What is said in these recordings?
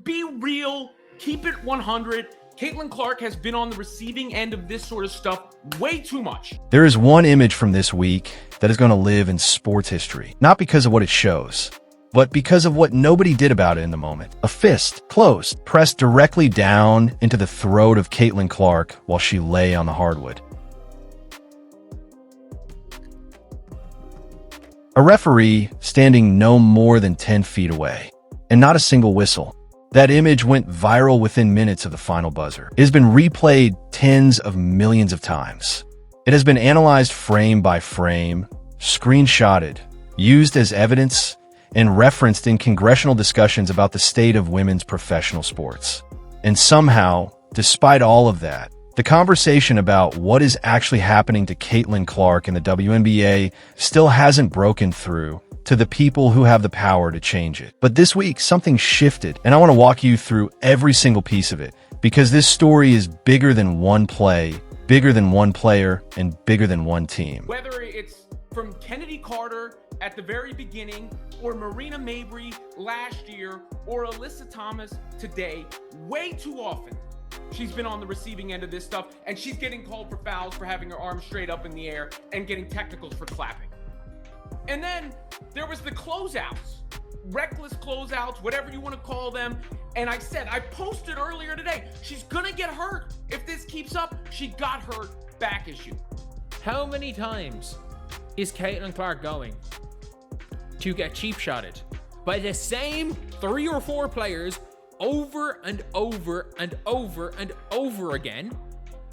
Be real. Keep it 100. Caitlin Clark has been on the receiving end of this sort of stuff way too much. There is one image from this week that is going to live in sports history, not because of what it shows, but because of what nobody did about it in the moment. A fist, closed, pressed directly down into the throat of Caitlin Clark while she lay on the hardwood. A referee standing no more than 10 feet away, and not a single whistle. That image went viral within minutes of the final buzzer. It has been replayed tens of millions of times. It has been analyzed frame by frame, screenshotted, used as evidence, and referenced in congressional discussions about the state of women's professional sports. And somehow, despite all of that, the conversation about what is actually happening to Caitlin Clark in the WNBA still hasn't broken through to the people who have the power to change it. But this week, something shifted, and I want to walk you through every single piece of it, because this story is bigger than one play, bigger than one player, and bigger than one team. Whether it's from Kennedy Carter at the very beginning, or Marina Mabrey last year, or Alyssa Thomas today, way too often she's been on the receiving end of this stuff, and she's getting called for fouls for having her arms straight up in the air and getting technicals for clapping. And then there was the closeouts, reckless closeouts, whatever you want to call them. And I posted earlier today, she's going to get hurt. If this keeps up, she got hurt, back issue. How many times is Caitlin Clark going to get cheap shotted by the same 3 or 4 players over and over and over and over again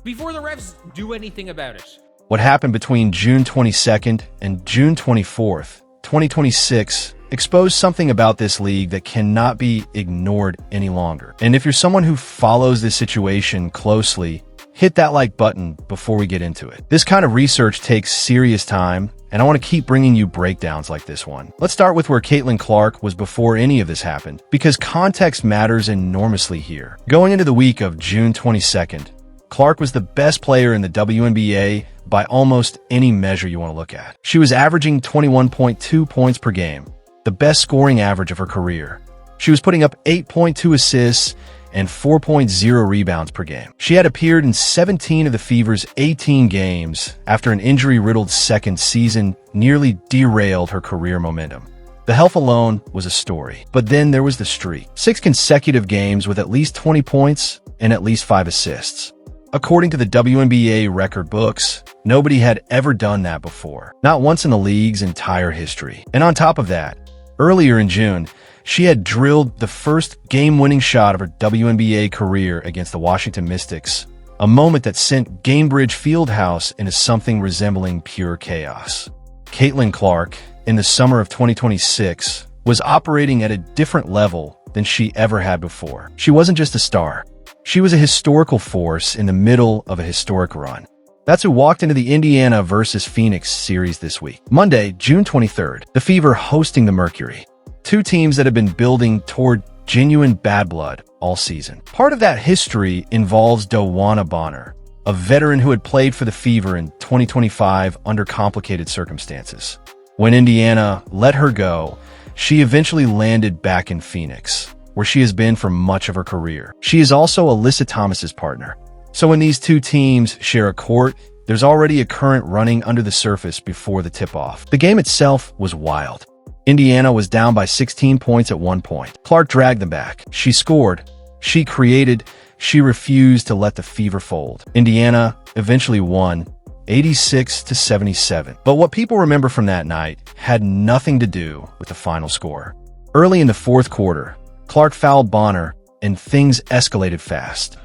before the refs do anything about it? What happened between June 22nd and June 24th, 2026, exposed something about this league that cannot be ignored any longer. And if you're someone who follows this situation closely, hit that like button before we get into it. This kind of research takes serious time, and I want to keep bringing you breakdowns like this one. Let's start with where Caitlin Clark was before any of this happened, because context matters enormously here. Going into the week of June 22nd, Clark was the best player in the WNBA by almost any measure you want to look at. She was averaging 21.2 points per game, the best scoring average of her career. She was putting up 8.2 assists and 4.0 rebounds per game. She had appeared in 17 of the Fever's 18 games after an injury-riddled second season nearly derailed her career momentum. The health alone was a story. But then there was the streak. 6 consecutive games with at least 20 points and at least 5 assists. According to the WNBA record books, nobody had ever done that before, not once in the league's entire history. And on top of that, earlier in June, she had drilled the first game-winning shot of her WNBA career against the Washington Mystics, a moment that sent Gainbridge Fieldhouse into something resembling pure chaos. Caitlin Clark, in the summer of 2026, was operating at a different level than she ever had before. She wasn't just a star. She was a historical force in the middle of a historic run. That's who walked into the Indiana versus Phoenix series this week. Monday, June 23rd, the Fever hosting the Mercury. 2 teams that have been building toward genuine bad blood all season. Part of that history involves Dawana Bonner, a veteran who had played for the Fever in 2025 under complicated circumstances. When Indiana let her go, she eventually landed back in Phoenix, where she has been for much of her career. She is also Alyssa Thomas's partner. So when these 2 teams share a court, there's already a current running under the surface before the tip-off. The game itself was wild. Indiana was down by 16 points at one point. Clark dragged them back. She scored. She created. She refused to let the Fever fold. Indiana eventually won 86-77. But what people remember from that night had nothing to do with the final score. Early in the 4th quarter, Clark fouled Bonner, and things escalated fast.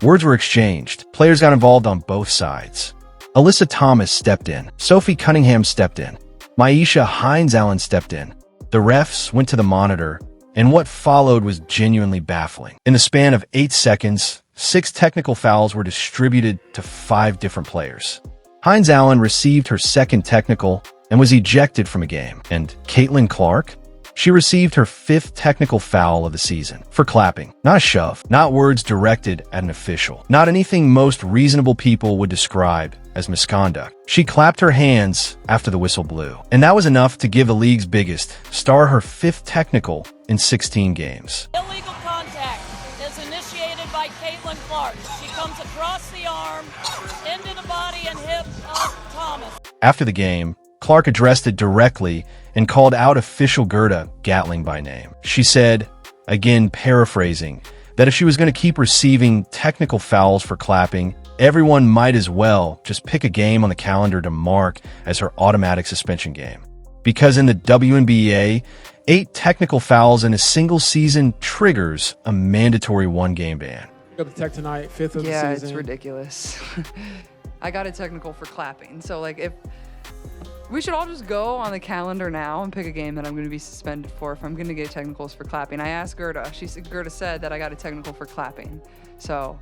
Words were exchanged. Players got involved on both sides. Alyssa Thomas stepped in. Sophie Cunningham stepped in. Myisha Hines-Allen stepped in. The refs went to the monitor, and what followed was genuinely baffling. In the span of 8 seconds, 6 technical fouls were distributed to 5 different players. Hines-Allen received her second technical and was ejected from a game. And Caitlin Clark? She received her 5th technical foul of the season for clapping. Not a shove, not words directed at an official, not anything most reasonable people would describe as misconduct. She clapped her hands after the whistle blew, and that was enough to give the league's biggest star her 5th technical in 16 games. Illegal contact is initiated by Caitlin Clark. She comes across the arm, into the body and hip of Thomas. After the game, Clark addressed it directly and called out official Gerda Gatling by name. She said, again paraphrasing, that if she was going to keep receiving technical fouls for clapping, everyone might as well just pick a game on the calendar to mark as her automatic suspension game. Because in the WNBA, 8 technical fouls in a single season triggers a mandatory 1-game ban. Got the tech tonight, 5th of the season. Yeah, it's ridiculous. I got a technical for clapping. So, like, if we should all just go on the calendar now and pick a game that I'm going to be suspended for if I'm going to get technicals for clapping. I asked Gerda. Gerda said that I got a technical for clapping. So,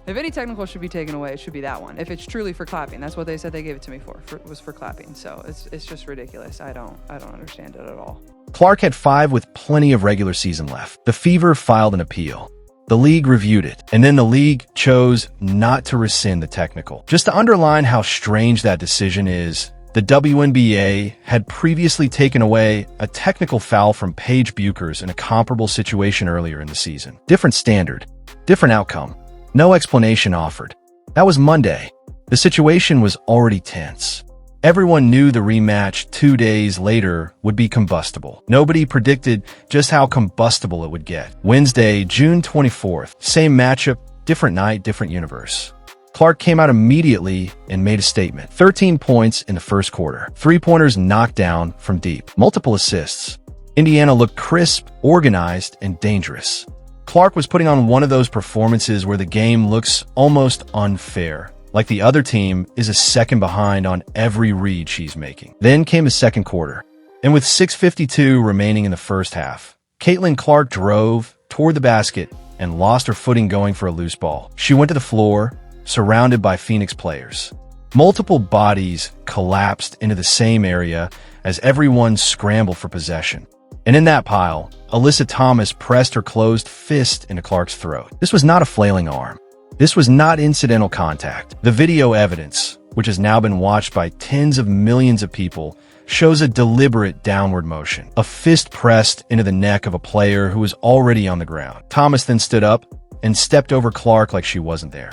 if any technical should be taken away, it should be that one. If it's truly for clapping, that's what they said they gave it to me for was for clapping. So it's just ridiculous. I don't understand it at all. Clark had 5 with plenty of regular season left. The Fever filed an appeal. The league reviewed it, and then the league chose not to rescind the technical. Just to underline how strange that decision is, the WNBA had previously taken away a technical foul from Paige Buchers in a comparable situation earlier in the season. Different standard, different outcome. No explanation offered. That was Monday. The situation was already tense. Everyone knew the rematch 2 days later would be combustible. Nobody predicted just how combustible it would get. Wednesday, June 24th. Same matchup, different night, different universe. Clark came out immediately and made a statement. 13 points in the first quarter. 3-pointers knocked down from deep. Multiple assists. Indiana looked crisp, organized, and dangerous. Clark was putting on one of those performances where the game looks almost unfair, like the other team is a second behind on every read she's making. Then came the second quarter, and with 6:52 remaining in the first half, Caitlin Clark drove toward the basket and lost her footing going for a loose ball. She went to the floor, surrounded by Phoenix players. Multiple bodies collapsed into the same area as everyone scrambled for possession. And in that pile, Alyssa Thomas pressed her closed fist into Clark's throat. This was not a flailing arm. This was not incidental contact. The video evidence, which has now been watched by tens of millions of people, shows a deliberate downward motion. A fist pressed into the neck of a player who was already on the ground. Thomas then stood up and stepped over Clark like she wasn't there.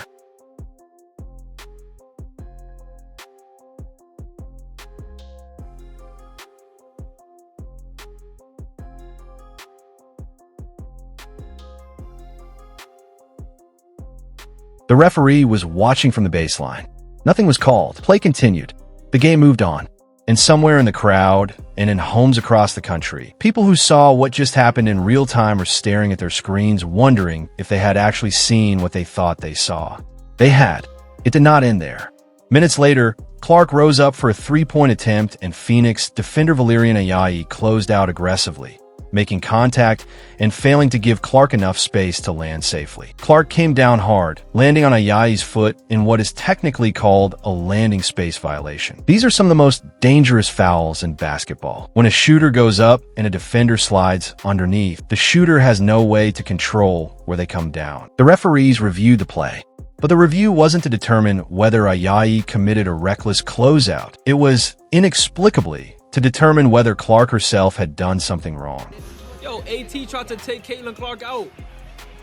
The referee was watching from the baseline. Nothing was called. Play continued. The game moved on. And somewhere in the crowd and in homes across the country, people who saw what just happened in real time were staring at their screens, wondering if they had actually seen what they thought they saw. They had. It did not end there. Minutes later, Clark rose up for a 3-point attempt, and Phoenix defender Valerian Ayayi closed out aggressively, making contact and failing to give Clark enough space to land safely. Clark came down hard, landing on Ayayi's foot in what is technically called a landing space violation. These are some of the most dangerous fouls in basketball. When a shooter goes up and a defender slides underneath, the shooter has no way to control where they come down. The referees reviewed the play, but the review wasn't to determine whether Ayayi committed a reckless closeout. It was, inexplicably, to determine whether Clark herself had done something wrong. Yo, AT tried to take Caitlin Clark out.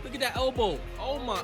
Look at that elbow. Oh my.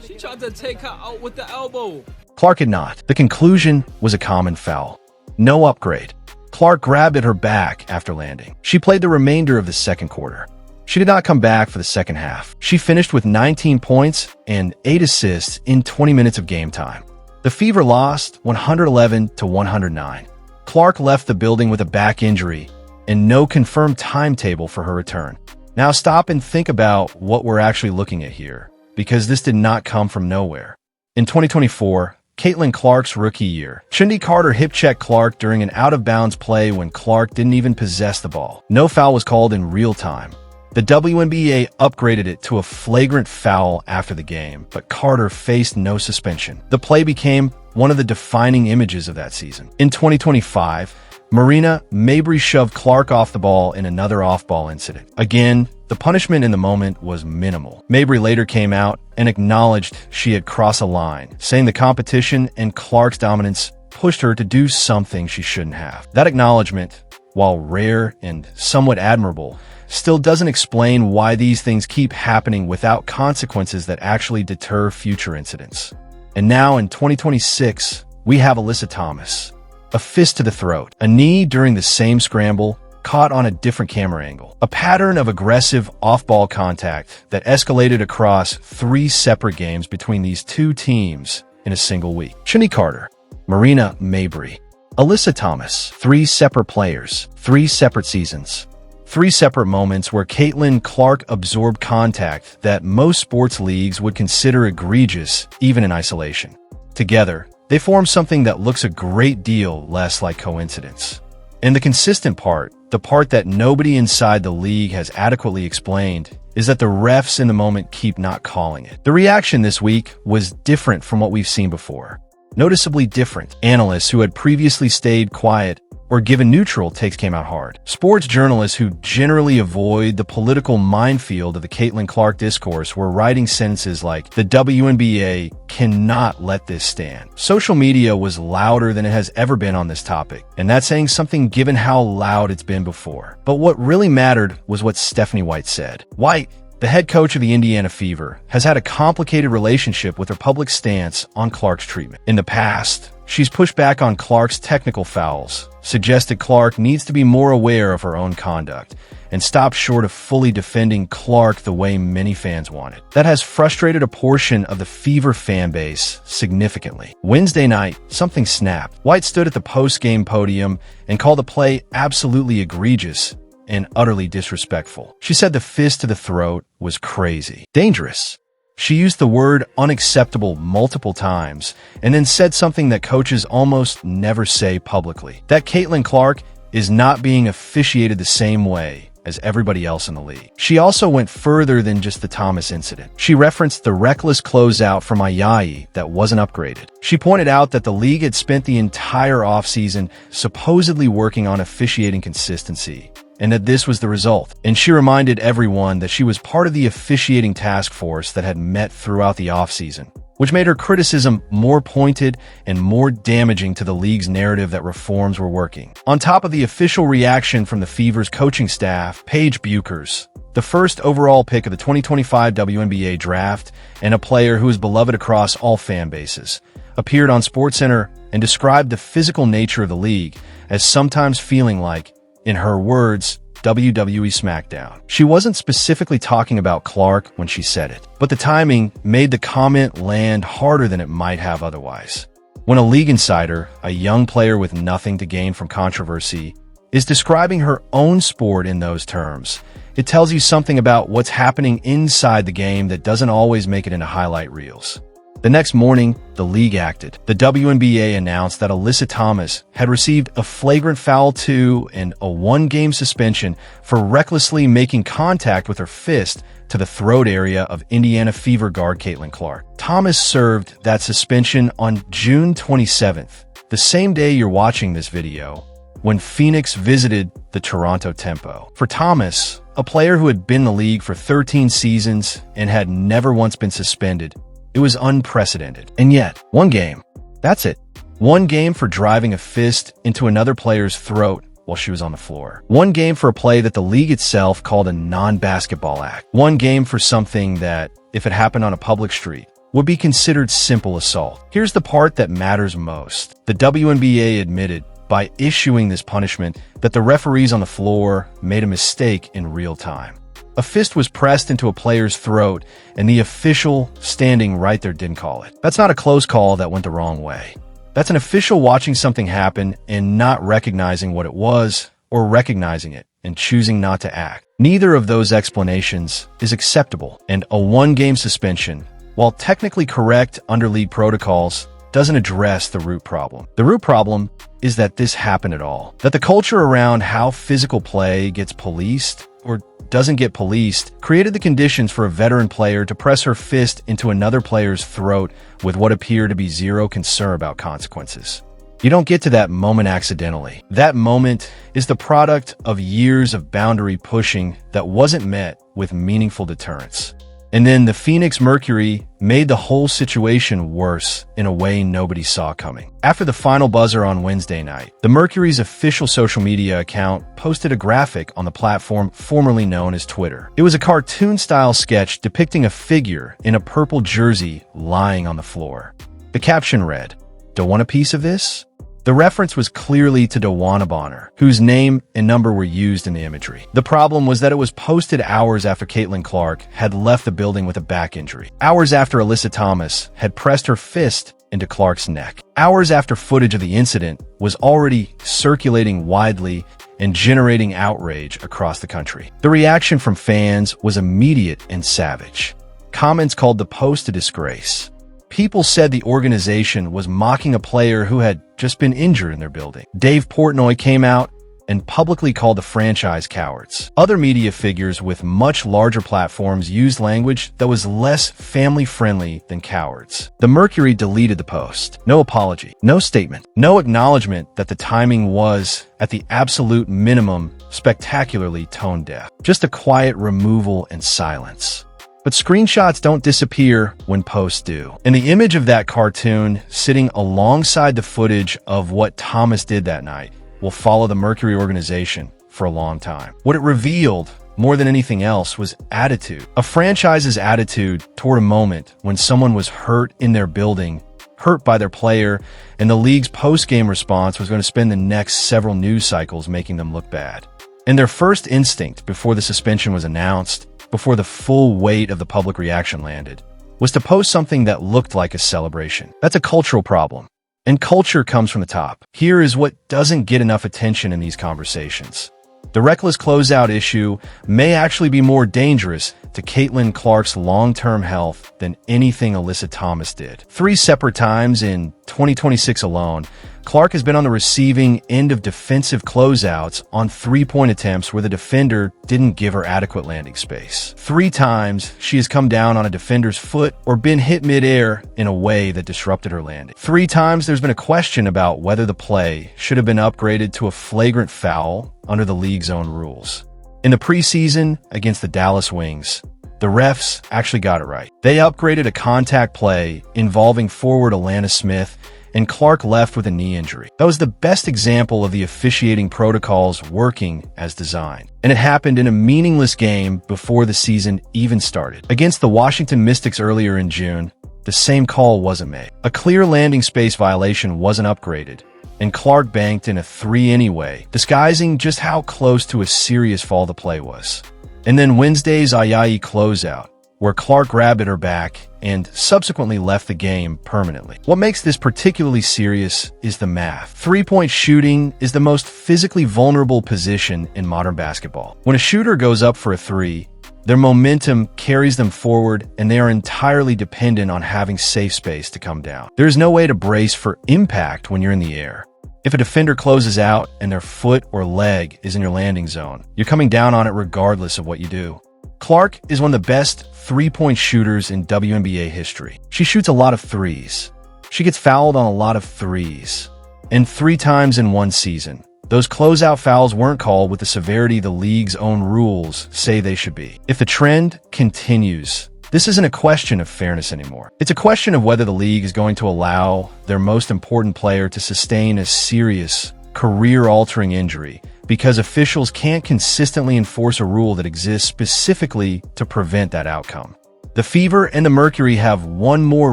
She tried to take her out with the elbow. Clark had not. The conclusion was a common foul. No upgrade. Clark grabbed at her back after landing. She played the remainder of the second quarter. She did not come back for the second half. She finished with 19 points and 8 assists in 20 minutes of game time. The Fever lost 111-109. Clark left the building with a back injury and no confirmed timetable for her return. Now stop and think about what we're actually looking at here, because this did not come from nowhere. In 2024, Caitlin Clark's rookie year, Chindi Carter hip-checked Clark during an out-of-bounds play when Clark didn't even possess the ball. No foul was called in real time. The WNBA upgraded it to a flagrant foul after the game, but Carter faced no suspension. The play became one of the defining images of that season. In 2025, Marina Mabrey shoved Clark off the ball in another off-ball incident. Again, the punishment in the moment was minimal. Mabrey later came out and acknowledged she had crossed a line, saying the competition and Clark's dominance pushed her to do something she shouldn't have. That acknowledgement, while rare and somewhat admirable, still doesn't explain why these things keep happening without consequences that actually deter future incidents. And now in 2026, we have Alyssa Thomas. A fist to the throat, a knee during the same scramble, caught on a different camera angle. A pattern of aggressive off-ball contact that escalated across 3 separate games between these two teams in a single week. Shani Carter, Marina Mabrey, Alyssa Thomas, 3 separate players, 3 separate seasons. 3 separate moments where Caitlin Clark absorbed contact that most sports leagues would consider egregious, even in isolation. Together, they form something that looks a great deal less like coincidence. And the consistent part, the part that nobody inside the league has adequately explained, is that the refs in the moment keep not calling it. The reaction this week was different from what we've seen before. Noticeably different. Analysts who had previously stayed quiet or given neutral takes came out hard. Sports journalists who generally avoid the political minefield of the Caitlin Clark discourse were writing sentences like, "The WNBA cannot let this stand." Social media was louder than it has ever been on this topic, and that's saying something given how loud it's been before. But what really mattered was what Stephanie White said. White, the head coach of the Indiana Fever, has had a complicated relationship with her public stance on Clark's treatment. In the past, she's pushed back on Clark's technical fouls, suggested Clark needs to be more aware of her own conduct, and stopped short of fully defending Clark the way many fans wanted. That has frustrated a portion of the Fever fan base significantly. Wednesday night, something snapped. White stood at the post-game podium and called the play absolutely egregious and utterly disrespectful. She said the fist to the throat was crazy, dangerous. She used the word unacceptable multiple times and then said something that coaches almost never say publicly, that Caitlin Clark is not being officiated the same way as everybody else in the league. She also went further than just the Thomas incident. She referenced the reckless closeout from Ayayi that wasn't upgraded. She pointed out that the league had spent the entire offseason supposedly working on officiating consistency, and that this was the result. And she reminded everyone that she was part of the officiating task force that had met throughout the offseason, which made her criticism more pointed and more damaging to the league's narrative that reforms were working. On top of the official reaction from the Fever's coaching staff, Paige Buchers, the first overall pick of the 2025 WNBA draft and a player who is beloved across all fan bases, appeared on SportsCenter and described the physical nature of the league as sometimes feeling like, in her words, WWE SmackDown. She wasn't specifically talking about Clark when she said it, but the timing made the comment land harder than it might have otherwise. When a league insider, a young player with nothing to gain from controversy, is describing her own sport in those terms, it tells you something about what's happening inside the game that doesn't always make it into highlight reels. The next morning, the league acted. The WNBA announced that Alyssa Thomas had received a flagrant foul 2 and a 1-game suspension for recklessly making contact with her fist to the throat area of Indiana Fever guard Caitlin Clark. Thomas served that suspension on June 27th, the same day you're watching this video, when Phoenix visited the Toronto Tempo. For Thomas, a player who had been in the league for 13 seasons and had never once been suspended, it was unprecedented. And yet, 1 game. That's it. 1 game for driving a fist into another player's throat while she was on the floor. 1 game for a play that the league itself called a non-basketball act. 1 game for something that, if it happened on a public street, would be considered simple assault. Here's the part that matters most. The WNBA admitted, by issuing this punishment, that the referees on the floor made a mistake in real time. A fist was pressed into a player's throat, and the official standing right there didn't call it. That's not a close call that went the wrong way. That's an official watching something happen and not recognizing what it was, or recognizing it and choosing not to act. Neither of those explanations is acceptable, and a 1-game suspension, while technically correct under league protocols, doesn't address the root problem. The root problem is that this happened at all. That the culture around how physical play gets policed or doesn't get policed created the conditions for a veteran player to press her fist into another player's throat with what appeared to be zero concern about consequences. You don't get to that moment accidentally. That moment is the product of years of boundary pushing that wasn't met with meaningful deterrence. And then the Phoenix Mercury made the whole situation worse in a way nobody saw coming. After the final buzzer on Wednesday night, the Mercury's official social media account posted a graphic on the platform formerly known as Twitter. It was a cartoon-style sketch depicting a figure in a purple jersey lying on the floor. The caption read, "Don't want a piece of this?" The reference was clearly to DeWanna Bonner, whose name and number were used in the imagery. The problem was that it was posted hours after Caitlin Clark had left the building with a back injury, hours after Alyssa Thomas had pressed her fist into Clark's neck, hours after footage of the incident was already circulating widely and generating outrage across the country. The reaction from fans was immediate and savage. Comments called the post a disgrace. People said the organization was mocking a player who had just been injured in their building. Dave Portnoy came out and publicly called the franchise cowards. Other media figures with much larger platforms used language that was less family-friendly than cowards. The Mercury deleted the post. No apology, no statement, no acknowledgement that the timing was, at the absolute minimum, spectacularly tone-deaf. Just a quiet removal and silence. But screenshots don't disappear when posts do. And the image of that cartoon sitting alongside the footage of what Thomas did that night will follow the Mercury organization for a long time. What it revealed, more than anything else, was attitude. A franchise's attitude toward a moment when someone was hurt in their building, hurt by their player, and the league's post-game response was going to spend the next several news cycles making them look bad. And their first instinct before the suspension was announced, before the full weight of the public reaction landed, was to post something that looked like a celebration. That's a cultural problem. And culture comes from the top. Here is what doesn't get enough attention in these conversations. The reckless closeout issue may actually be more dangerous to Caitlin Clark's long-term health than anything Alyssa Thomas did. 3 separate times in 2026 alone, Clark has been on the receiving end of defensive closeouts on 3-point attempts where the defender didn't give her adequate landing space. 3 times, she has come down on a defender's foot or been hit midair in a way that disrupted her landing. 3 times, there's been a question about whether the play should have been upgraded to a flagrant foul under the league's own rules. In the preseason against the Dallas Wings, the refs actually got it right. They upgraded a contact play involving forward Alana Smith, and Clark left with a knee injury. That was the best example of the officiating protocols working as designed. And it happened in a meaningless game before the season even started. Against the Washington Mystics earlier in June, the same call wasn't made. A clear landing space violation wasn't upgraded, and Clark banked in a 3 anyway, disguising just how close to a serious fall the play was. And then Wednesday's Ayayi closeout, where Clark grabbed at her back and subsequently left the game permanently. What makes this particularly serious is the math. 3-point shooting is the most physically vulnerable position in modern basketball. When a shooter goes up for a 3, their momentum carries them forward, and they are entirely dependent on having safe space to come down. There is no way to brace for impact when you're in the air. If a defender closes out and their foot or leg is in your landing zone, you're coming down on it regardless of what you do. Clark is one of the best 3-point shooters in WNBA history. She shoots a lot of 3s. She gets fouled on a lot of 3s. And 3 times in one season. Those closeout fouls weren't called with the severity the league's own rules say they should be. If the trend continues, this isn't a question of fairness anymore. It's a question of whether the league is going to allow their most important player to sustain a serious, career-altering injury because officials can't consistently enforce a rule that exists specifically to prevent that outcome. The Fever and the Mercury have one more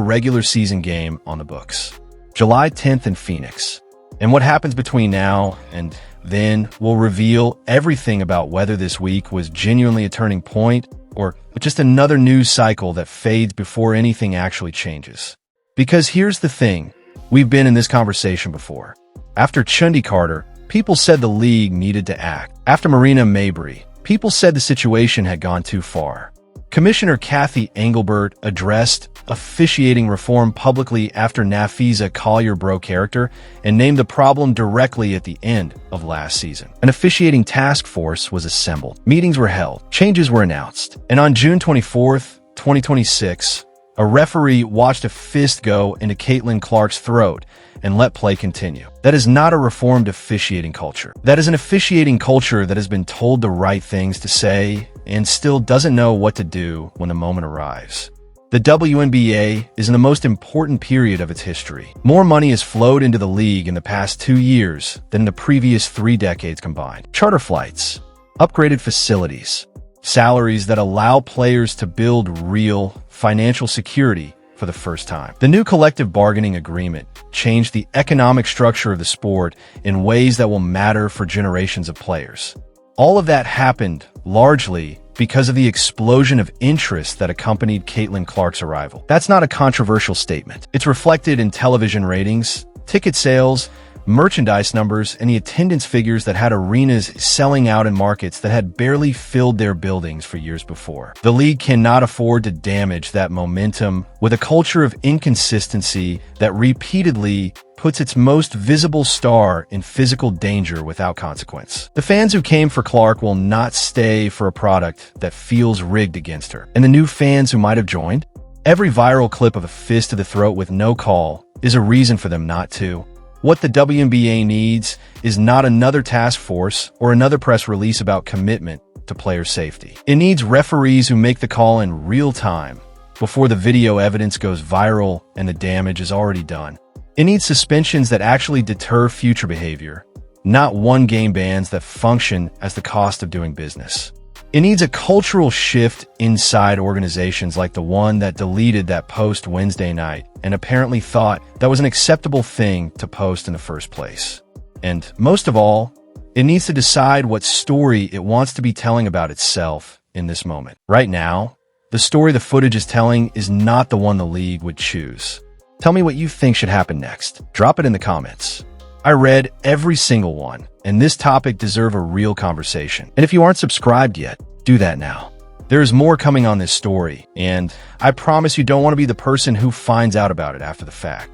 regular season game on the books, July 10th in Phoenix. And what happens between now and then will reveal everything about whether this week was genuinely a turning point or just another news cycle that fades before anything actually changes. Because here's the thing, we've been in this conversation before. After Chundi Carter, people said the league needed to act. After Marina Mabrey, people said the situation had gone too far. Commissioner Kathy Engelbert addressed officiating reform publicly after Nafisa Collier broke character and named the problem directly at the end of last season. An officiating task force was assembled. Meetings were held. Changes were announced. And on June 24th, 2026, a referee watched a fist go into Caitlin Clark's throat and let play continue. That is not a reformed officiating culture. That is an officiating culture that has been told the right things to say and still doesn't know what to do when the moment arrives. The WNBA is in the most important period of its history. More money has flowed into the league in the past 2 years than in the previous 3 decades combined. Charter flights, upgraded facilities, salaries that allow players to build real financial security for the first time. The new collective bargaining agreement changed the economic structure of the sport in ways that will matter for generations of players. All of that happened largely because of the explosion of interest that accompanied Caitlin Clark's arrival. That's not a controversial statement. It's reflected in television ratings, ticket sales, merchandise numbers, and the attendance figures that had arenas selling out in markets that had barely filled their buildings for years before. The league cannot afford to damage that momentum with a culture of inconsistency that repeatedly puts its most visible star in physical danger without consequence. The fans who came for Clark will not stay for a product that feels rigged against her. And the new fans who might have joined? Every viral clip of a fist to the throat with no call is a reason for them not to. What the WNBA needs is not another task force or another press release about commitment to player safety. It needs referees who make the call in real time before the video evidence goes viral and the damage is already done. It needs suspensions that actually deter future behavior, not one-game bans that function as the cost of doing business. It needs a cultural shift inside organizations like the one that deleted that post Wednesday night and apparently thought that was an acceptable thing to post in the first place. And most of all, it needs to decide what story it wants to be telling about itself in this moment. Right now, the story the footage is telling is not the one the league would choose. Tell me what you think should happen next. Drop it in the comments. I read every single one, and this topic deserves a real conversation. And if you aren't subscribed yet, do that now. There is more coming on this story, and I promise you don't want to be the person who finds out about it after the fact.